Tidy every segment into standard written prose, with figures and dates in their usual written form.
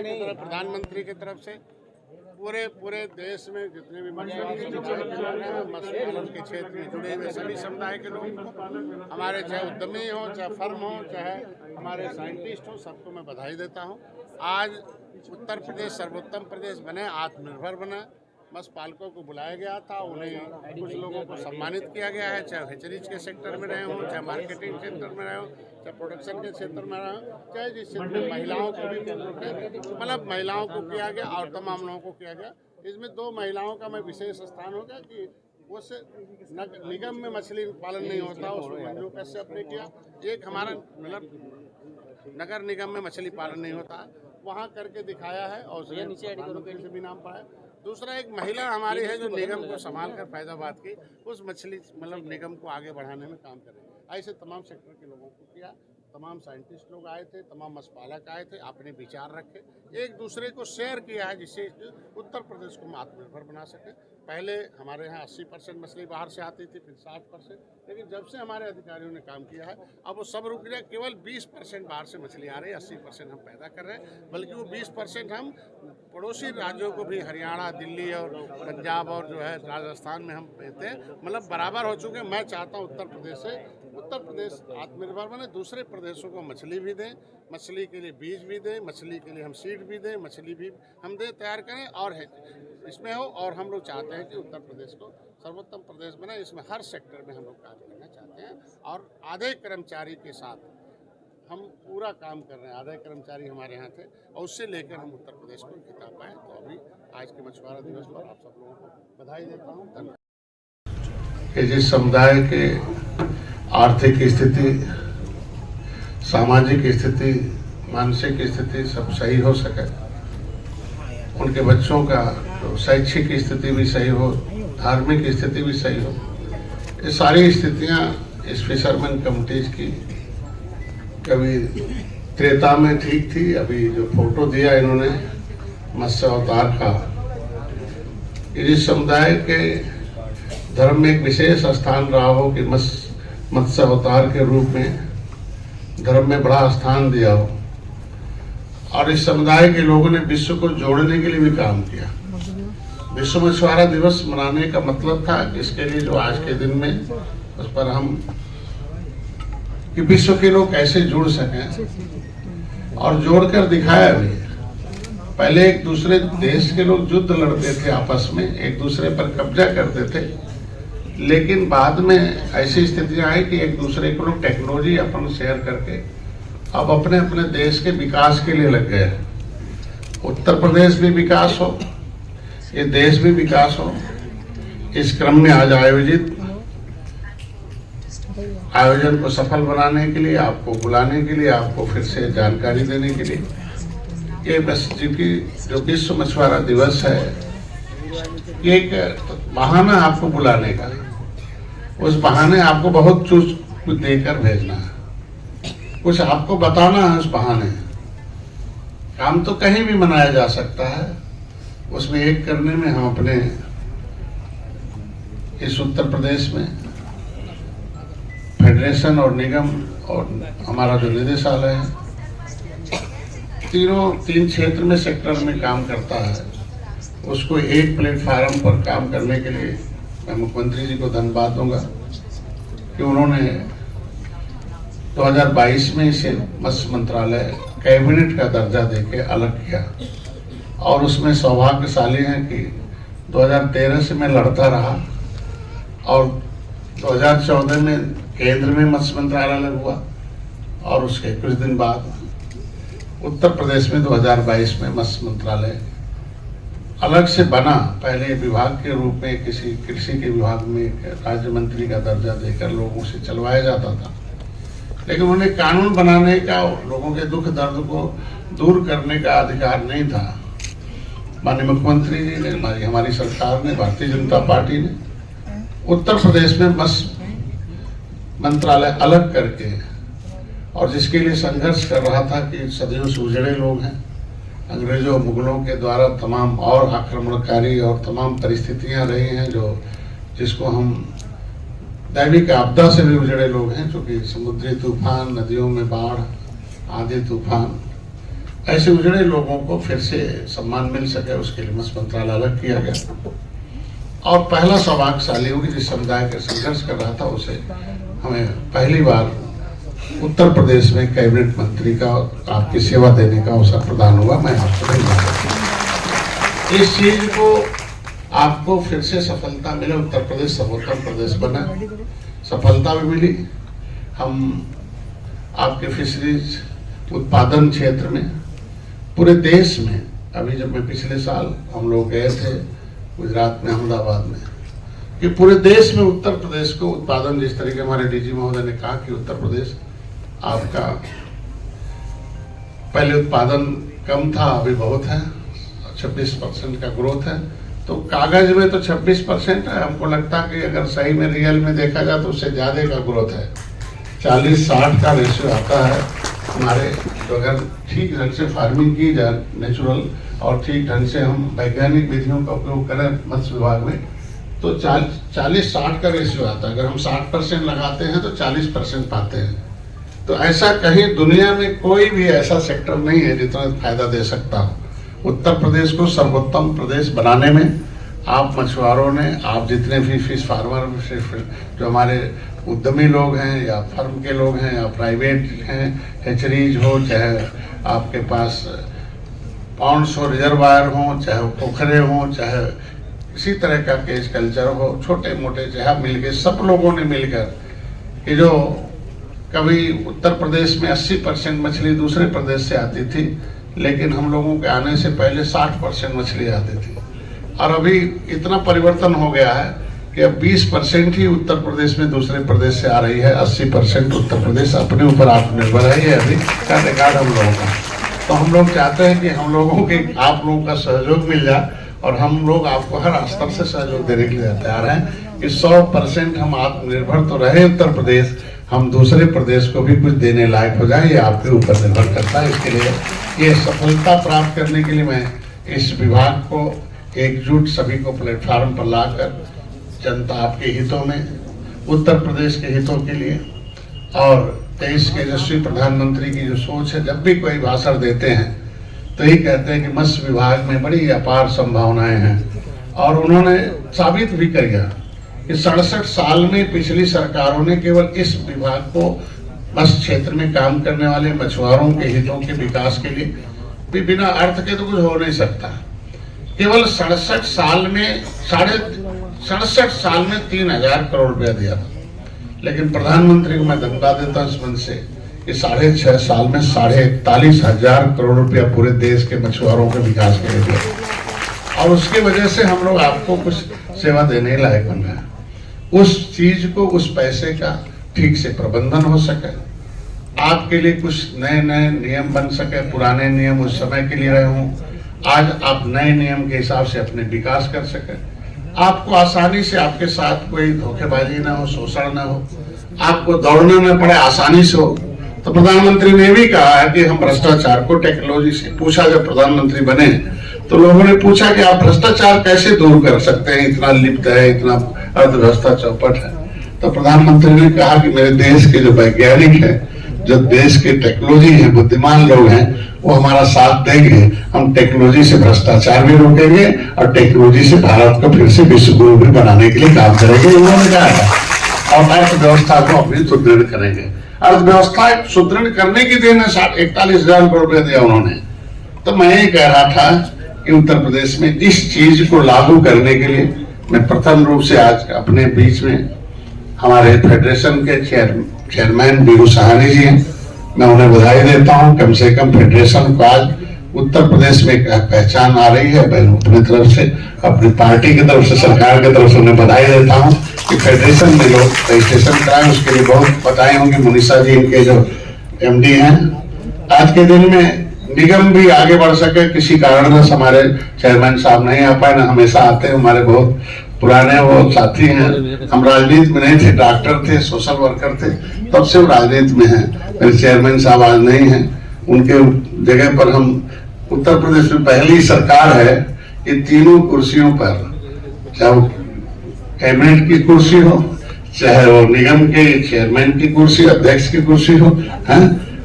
की तरफ, प्रधानमंत्री की तरफ से पूरे देश में जितने भी मछली पालन के क्षेत्र में जुड़े हुए सभी समुदाय के लोगों को, हमारे चाहे उद्यमी हो, चाहे फर्म हो, चाहे हमारे साइंटिस्ट हो, सबको मैं बधाई देता हूँ। आज उत्तर प्रदेश सर्वोत्तम प्रदेश बने, आत्मनिर्भर बना। मत्स्य पालकों को बुलाया गया था, उन्हें कुछ लोगों को सम्मानित किया गया है, चाहे हेचरीज के सेक्टर में रहे हों, चाहे मार्केटिंग सेक्टर में रहे हों, चाहे प्रोडक्शन के क्षेत्र में रहे हों, चाहे जिस क्षेत्र में महिलाओं को भी मतलब महिलाओं को किया गया और तमाम लोगों को किया गया। इसमें 2 महिलाओं का मैं विशेष स्थान हो गया कि उस निगम में मछली पालन नहीं होता, उसमें मंजू कश्यप ने किया। एक हमारा मतलब नगर निगम में मछली पालन नहीं होता, वहाँ करके दिखाया है और प्रधानमंत्री से भी नाम पाया। दूसरा एक महिला हमारी है जो निगम को संभाल कर फैजाबाद की उस मछली मतलब निगम को आगे बढ़ाने में काम कर रहे हैं। ऐसे तमाम सेक्टर के लोगों को किया, तमाम साइंटिस्ट लोग आए थे, तमाम मत्स्य पालक आए थे, अपने विचार रखे, एक दूसरे को शेयर किया है, जिससे उत्तर प्रदेश को आत्मनिर्भर बना सके। पहले हमारे यहाँ 80% मछली बाहर से आती थी, फिर 60%, लेकिन जब से हमारे अधिकारियों ने काम किया है अब वो सब रुक गया। केवल 20% बाहर से मछली आ रही है, 80% हम पैदा कर रहे हैं, बल्कि वो 20% हम पड़ोसी राज्यों को भी, हरियाणा, दिल्ली और पंजाब और जो है राजस्थान में हम देते हैं, मतलब बराबर हो चुके हैं। मैं चाहता हूँ उत्तर प्रदेश आत्मनिर्भर बने, दूसरे प्रदेशों को मछली भी दें, मछली के लिए बीज भी दें, मछली के लिए हम सीड भी दें, मछली भी हम दें, तैयार करें और है इसमें हो। और हम लोग चाहते हैं कि उत्तर प्रदेश को सर्वोत्तम प्रदेश बने, इसमें हर सेक्टर में हम लोग काम करना चाहते हैं और आधे कर्मचारी के साथ हम पूरा काम कर रहे हैं। आधे कर्मचारी हमारे यहाँ थे और उससे लेकर हम उत्तर प्रदेश को जिता पाए। तो अभी आज के मछुआरा दिवस पर आप सब लोगों को बधाई देता हूँ, धन्यवाद। कि जिस समुदाय के आर्थिक स्थिति, सामाजिक स्थिति, मानसिक स्थिति सब सही हो सके, उनके बच्चों का शैक्षिक स्थिति भी सही हो, धार्मिक स्थिति भी सही हो, ये सारी स्थितियां इस फिशरमैन कमिटीज की कभी त्रेता में ठीक थी। अभी जो फोटो दिया इन्होंने मत्स्य अवतार का, इस समुदाय के धर्म में एक विशेष स्थान रहा हो कि मत्स्य अवतार के रूप में धर्म में बड़ा स्थान दिया हो। और इस समुदाय के लोगों ने विश्व को जोड़ने के लिए भी काम किया। विश्व मछुआरा दिवस मनाने का मतलब था इसके लिए जो आज के दिन में उस पर हम कि विश्व के लोग कैसे जुड़ सकें और जोड़कर दिखाया भी। पहले एक दूसरे देश के लोग युद्ध लड़ते थे, आपस में एक दूसरे पर कब्जा करते थे, लेकिन बाद में ऐसी स्थितियां आई कि एक दूसरे को लोग टेक्नोलॉजी अपन शेयर करके अब अपने अपने देश के विकास के लिए लग गए। उत्तर प्रदेश भी विकास हो, ये देश भी विकास हो। इस क्रम में आज आयोजन को सफल बनाने के लिए, आपको बुलाने के लिए, आपको फिर से जानकारी देने के लिए, ये बस जिनकी जो विश्व मछुआरा दिवस है, ये एक बहाना आपको बुलाने का, उस बहाने आपको बहुत कुछ देकर भेजना है, कुछ आपको बताना है। उस बहाने काम तो कहीं भी मनाया जा सकता है, उसमें एक करने में हम अपने इस उत्तर प्रदेश में फेडरेशन और निगम और हमारा जो निदेशालय है, तीन क्षेत्र में सेक्टर में काम करता है, उसको एक प्लेटफार्म पर काम करने के लिए मैं मुख्यमंत्री जी को धन्यवाद दूंगा कि उन्होंने 2022 में इसे मत्स्य मंत्रालय कैबिनेट का दर्जा देके अलग किया। और उसमें सौभाग्यशाली है कि 2013 से मैं लड़ता रहा और 2014 में केंद्र में मत्स्य मंत्रालय अलग हुआ और उसके कुछ दिन बाद उत्तर प्रदेश में 2022 में मत्स्य मंत्रालय अलग से बना। पहले विभाग के रूप में किसी कृषि के विभाग में राज्य मंत्री का दर्जा देकर लोगों से चलवाया जाता था, लेकिन उन्हें कानून बनाने का, लोगों के दुख दर्द को दूर करने का अधिकार नहीं था। माननीय मुख्यमंत्री जी ने, हमारी सरकार ने, भारतीय जनता पार्टी ने उत्तर प्रदेश में मत्स्य मंत्रालय अलग करके, और जिसके लिए संघर्ष कर रहा था कि सदियों से उजड़े लोग हैं, अंग्रेजों मुगलों के द्वारा तमाम और आक्रमणकारी और तमाम परिस्थितियां रही हैं जिसको हम दैविक आपदा से भी उजड़े लोग हैं, क्योंकि समुद्री तूफान, नदियों में बाढ़, आंधी तूफान, ऐसे उजड़े लोगों को फिर से सम्मान मिल सके, उसके लिए मत्स्य मंत्रालय अलग किया गया। और पहला सौभाग्यशाली हो कि जिस समुदाय के संघर्ष कर रहा था उसे हमें पहली बार उत्तर प्रदेश में कैबिनेट मंत्री का आपकी सेवा देने का अवसर प्रदान हुआ। मैं आपको धन्यवाद। इस चीज को आपको फिर से सफलता मिले, उत्तर प्रदेश सर्वोत्तम प्रदेश बना, सफलता भी मिली। हम आपके फिशरीज उत्पादन क्षेत्र में पूरे देश में, अभी जब मैं पिछले साल हम लोग गए थे गुजरात में अहमदाबाद में, कि पूरे देश में उत्तर प्रदेश को उत्पादन, जिस तरीके हमारे डीजी महोदय ने कहा कि उत्तर प्रदेश आपका पहले उत्पादन कम था, अभी बहुत है, 26% का ग्रोथ है। तो कागज में तो 26% है, हमको लगता है कि अगर सही में रियल में देखा जाए तो उससे ज्यादा का ग्रोथ है। 40-60 का रेशियो आता है हमारे। तो अगर ठीक ढंग से फार्मिंग की जाए नेचुरल, और ठीक ढंग से हम वैज्ञानिक विधियों का उपयोग करें मत्स्य विभाग में, तो 40-60 का रेशियो आता है। अगर हम 60% लगाते हैं तो 40% पाते हैं। तो ऐसा कहीं दुनिया में कोई भी ऐसा सेक्टर नहीं है जितना फायदा दे सकता हो। उत्तर प्रदेश को सर्वोत्तम प्रदेश बनाने में आप मछुआरों ने, आप जितने भी फिश फार्मर, जो हमारे उद्यमी लोग हैं या फर्म के लोग हैं या प्राइवेट हैं, हैचरीज हो, चाहे आपके पास पॉन्ड्स हो, रिजर्वायर हो, चाहे पोखरे हो, चाहे इसी तरह का केज कल्चर हो, छोटे मोटे चाहे मिलकर, सब लोगों ने मिलकर कि जो कभी उत्तर प्रदेश में 80% मछली दूसरे प्रदेश से आती थी, लेकिन हम लोगों के आने से पहले 60% मछली आती थी। और अभी इतना परिवर्तन हो गया है कि अब 20% ही उत्तर प्रदेश में दूसरे प्रदेश से आ रही है, 80% उत्तर प्रदेश अपने ऊपर आत्मनिर्भर है। ये अभी का रिकॉर्ड हम लोगों का। तो हम लोग चाहते हैं कि हम लोगों के, आप लोगों का सहयोग मिल जाए, और हम लोग आपको हर स्तर से सहयोग देने के लिए तैयार हैं कि 100% हम आत्मनिर्भर तो रहे उत्तर प्रदेश, हम दूसरे प्रदेश को भी कुछ देने लायक हो जाए। ये आपके ऊपर निर्भर करता है। इसके लिए ये सफलता प्राप्त करने के लिए मैं इस विभाग को एकजुट सभी को प्लेटफॉर्म पर लाकर जनता आपके हितों में, उत्तर प्रदेश के हितों के लिए, और देश के यशस्वी प्रधानमंत्री की जो सोच है, जब भी कोई भाषण देते हैं तो यही कहते हैं कि मत्स्य विभाग में बड़ी अपार संभावनाएं हैं। और उन्होंने साबित भी कर दिया कि 67 साल में पिछली सरकारों ने केवल इस विभाग को मत्स्य क्षेत्र में काम करने वाले मछुआरों के हितों के विकास के लिए भी, बिना अर्थ के तो कुछ हो नहीं सकता, केवल 67 साल में 3,000 करोड़ रुपया दिया था। लेकिन प्रधानमंत्री को मैं धन्यवाद देता हूं इस मंच से कि 6.5 साल में 41,500 करोड़ रुपया पूरे देश के मछुआरों के विकास के लिए दिया। और उसकी वजह से हम लोग आपको कुछ सेवा देने लायक बन गए। उस चीज को, उस पैसे का ठीक से प्रबंधन हो सके, आपके लिए कुछ नए नए नियम बन सके। पुराने नियम उस समय के लिए रहे हों, आज आप नए नियम के हिसाब से अपने विकास कर सके, आपको आसानी से, आपके साथ कोई धोखेबाजी ना हो, शोषण ना हो, आपको दौड़ना न पड़े, आसानी से हो। तो प्रधानमंत्री ने भी कहा है कि हम भ्रष्टाचार को टेक्नोलॉजी से, पूछा जब प्रधानमंत्री बने तो लोगों ने पूछा कि आप भ्रष्टाचार कैसे दूर कर सकते हैं, इतना लिप्त है, इतना अर्थव्यवस्था चौपट है। तो प्रधानमंत्री ने कहा कि मेरे देश के जो वैज्ञानिक हैं, जो देश के टेक्नोलॉजी है, बुद्धिमान लोग हैं, वो हमारा साथ देंगे। हम टेक्नोलॉजी से भ्रष्टाचार भी रोकेंगे और टेक्नोलॉजी से भारत को फिर से विश्व गुरु भी बनाने के लिए काम करेंगे, उन्होंने कहा है। और अर्थव्यवस्था को अपनी सुदृढ़ करेंगे। अर्थव्यवस्था सुदृढ़ करने की देन 41,000 करोड़ रुपया दिया उन्होंने। तो मैं ये कह रहा था कि उत्तर प्रदेश में इस चीज को लागू करने के लिए मैं प्रथम रूप से आज अपने बीच में हमारे फेडरेशन के चेयरमैन बीरू सहानी जी हैं, मैं उन्हें बधाई देता हूं। कम से कम फेडरेशन को आज उत्तर प्रदेश में पहचान आ रही है। मैं अपनी तरफ से, अपनी पार्टी की तरफ से, सरकार की तरफ से उन्हें बधाई देता हूं कि फेडरेशन में लोग रजिस्ट्रेशन कराएं। उसके लिए बहुत बधाई होंगी मुनीषा जी, इनके जो एमडी हैं। आज के दिन में निगम भी आगे बढ़ सके, किसी कारणवश हमारे चेयरमैन साहब नहीं आ पाए, ना हमेशा आते हैं, हमारे बहुत पुराने वो साथी हैं। हम राजनीति में नहीं थे, डॉक्टर थे, सोशल वर्कर थे, तब से वो राजनीति में हैं। मेरे चेयरमैन साहब आज नहीं हैं, उनके जगह पर हम, उत्तर प्रदेश में पहली सरकार है कि तीनों कुर्सियों पर, चाहे वो कैबिनेट की कुर्सी हो, चाहे वो निगम के चेयरमैन की कुर्सी, अध्यक्ष की कुर्सी हो, है,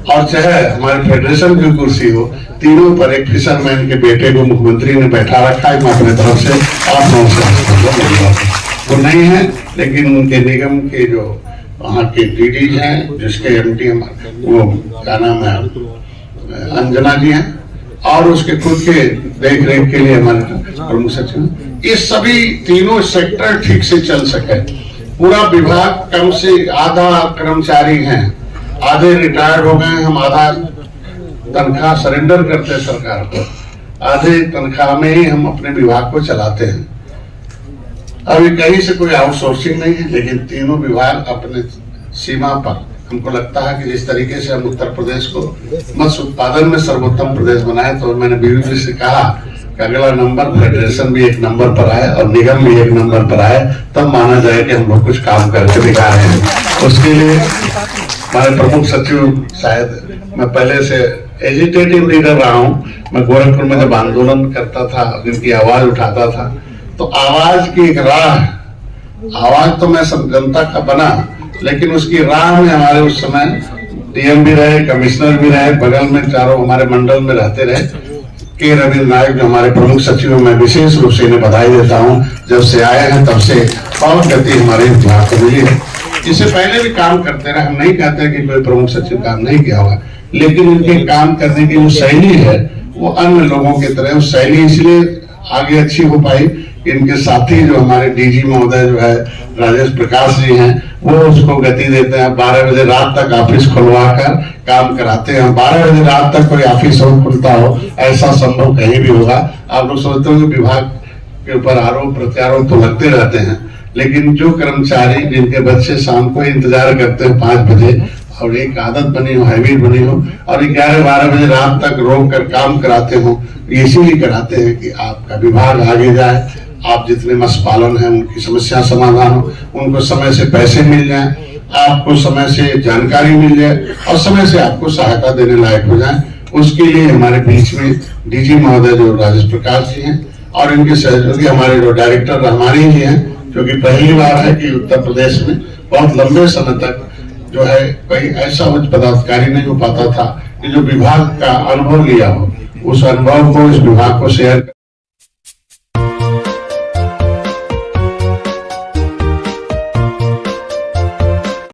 और चाहे हमारे फेडरेशन की कुर्सी हो, तीनों पर एक फिशरमैन के बेटे को मुख्यमंत्री ने बैठा रखा है। मैं अपने तरफ से आप लोगों से वो नहीं है, लेकिन उनके निगम के जो वहाँ के डीडी हैं, जिसके एमडी वो क्या नाम है अंजना जी हैं, और उसके खुद के देख रेख के लिए हमारे प्रमुख सचिव, ये सभी तीनों सेक्टर ठीक से चल सके। पूरा विभाग कम से आधा कर्मचारी हैं, आधे रिटायर्ड हो गए, हम आधा तनख्वाह सरेंडर करते हैं सरकार को, आधे तनख्वाह में ही हम अपने विभाग को चलाते हैं। अभी कहीं से कोई आउटसोर्सिंग नहीं है, लेकिन तीनों विभाग अपने सीमा पर, हमको लगता है कि जिस तरीके से हम उत्तर प्रदेश को मत्स्य उत्पादन में सर्वोत्तम प्रदेश बनाए, तो मैंने बीवी से कहा कि अगला नंबर फेडरेशन भी एक नंबर पर आए और निगम भी एक नंबर पर आए, तब माना जाए कि हम लोग कुछ काम करके दिखा रहे हैं। उसके लिए हमारे प्रमुख सचिव, शायद मैं पहले से एजिटेटिव लीडर रहा हूँ, मैं गोरखपुर में जब आंदोलन करता था, जिनकी आवाज उठाता था, तो आवाज की एक राह, आवाज तो मैं सब जनता का बना, लेकिन उसकी राह में हमारे उस समय डीएम भी रहे, कमिश्नर भी रहे, बगल में चारों हमारे मंडल में रहते रहे के रविंद्र नायक, जो हमारे प्रमुख सचिव, मैं विशेष रूप से इन्हें बधाई देता हूँ। जब से आए हैं तब से बहुत गति हमारे विभाग को मिली है। इससे पहले भी काम करते रहे, हम नहीं कहते कि कोई प्रमुख सचिव काम नहीं किया होगा, लेकिन इनके काम करने की जो शैली है वो अन्य लोगों की तरह, उस शैली इसलिए आगे अच्छी हो पाई। इनके साथी जो हमारे डीजी महोदय जो है राजेश प्रकाश जी हैं, वो उसको गति देते हैं। 12 बजे रात तक ऑफिस खुलवा कर काम कराते हैं। 12 बजे रात तक कोई ऑफिस हो खुलता हो, ऐसा संभव कहीं भी होगा। आप लोग सोचते हो कि विभाग के ऊपर आरोप प्रत्यारोप तो लगते रहते हैं, लेकिन जो कर्मचारी जिनके बच्चे शाम को इंतजार करते हैं 5 बजे, और एक आदत बनी हो, हैबिट बनी हो, और 11-12 बजे रात तक रोक कर काम कराते हो, इसीलिए कराते हैं कि आपका विभाग आगे जाए, आप जितने मत्स्य पालन है उनकी समस्या समाधान हो, उनको समय से पैसे मिल जाए, आपको समय से जानकारी मिल जाए, और समय से आपको सहायता देने लायक हो जाए। उसके लिए हमारे बीच में डीजी महोदय जो राजेश प्रकाश जी हैं, और इनके सहयोगी हमारे जो डायरेक्टर रहमानी जी हैं, जो कि पहली बार है कि उत्तर प्रदेश में बहुत लंबे समय तक जो है कोई ऐसा उच्च पदाधिकारी नहीं हो पाता था कि जो विभाग का अनुभव लिया हो, उस अनुभव को इस विभाग को शेयर